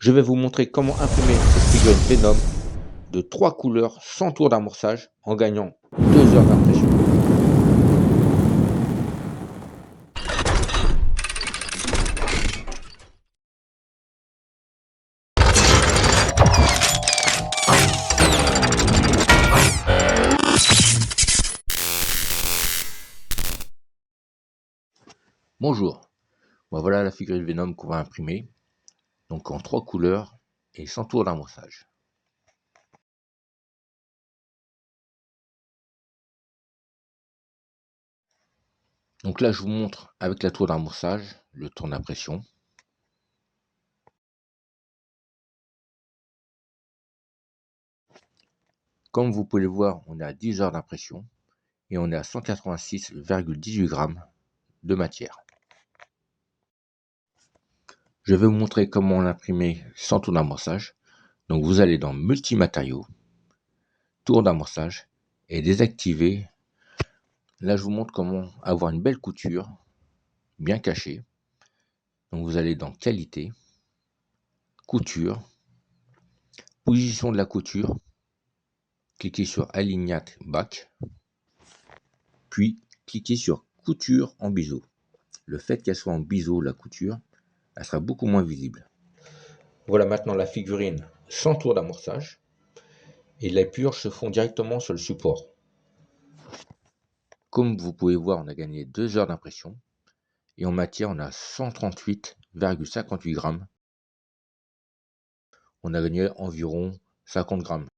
Je vais vous montrer comment imprimer cette figurine Venom de 3 couleurs sans tour d'amorçage en gagnant 2 heures d'impression. Bonjour, voilà la figurine Venom qu'on va imprimer, donc en 3 couleurs et sans tour d'amorçage. Donc là je vous montre avec la tour d'amorçage le tour d'impression. Comme vous pouvez le voir, on est à 10 heures d'impression et on est à 186,18 grammes de matière. Je vais vous montrer comment l'imprimer sans tour d'amorçage. Donc vous allez dans multimatériaux, tour d'amorçage et désactiver. Là je vous montre comment avoir une belle couture bien cachée. Donc vous allez dans qualité, couture, position de la couture, cliquez sur alignat back, puis cliquez sur couture en biseau. Le fait qu'elle soit en biseau, la couture, elle sera beaucoup moins visible. Voilà maintenant la figurine sans tour d'amorçage et les purges se font directement sur le support. Comme vous pouvez voir, on a gagné 2 heures d'impression et en matière on a 138,58 grammes. On a gagné environ 50 grammes.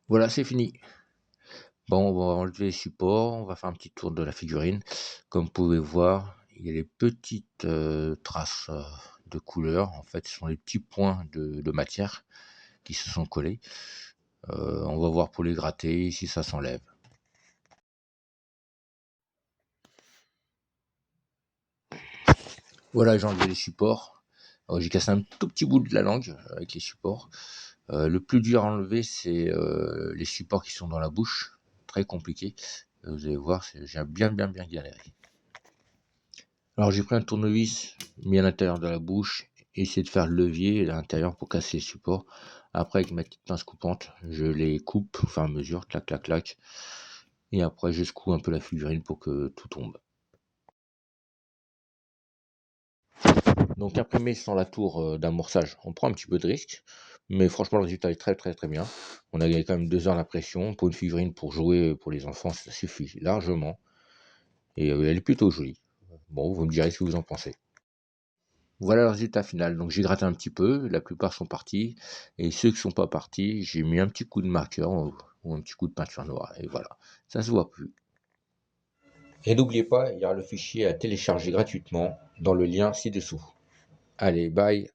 Voilà, c'est fini. Bon, on va enlever les supports, on va faire un petit tour de la figurine. Comme vous pouvez voir, il y a des petites traces de couleur. En fait, ce sont les petits points de matière qui se sont collés. On va voir pour les gratter si ça s'enlève. Voilà, j'ai enlevé les supports. J'ai cassé un tout petit bout de la langue avec les supports. Le plus dur à enlever, c'est les supports qui sont dans la bouche. Très compliqué. Vous allez voir, j'ai bien galéré. Alors j'ai pris un tournevis, mis à l'intérieur de la bouche, et essayé de faire le levier à l'intérieur pour casser les supports. Après, avec ma petite pince coupante, je les coupe au fur et à mesure, clac clac clac. Et après, je secoue un peu la figurine pour que tout tombe. Donc imprimer sans la tour d'amorçage, on prend un petit peu de risque, Mais franchement, le résultat est très très très bien. On a gagné quand même 2 heures d'impression. Pour une figurine pour jouer pour les enfants, ça suffit largement. Et elle est plutôt jolie. Bon, vous me direz ce que vous en pensez. Voilà le résultat final. Donc j'ai gratté un petit peu, la plupart sont partis. Et ceux qui sont pas partis, j'ai mis un petit coup de marqueur ou un petit coup de peinture noire. Et voilà, ça se voit plus. Et n'oubliez pas, il y aura le fichier à télécharger gratuitement dans le lien ci-dessous. Allez, bye!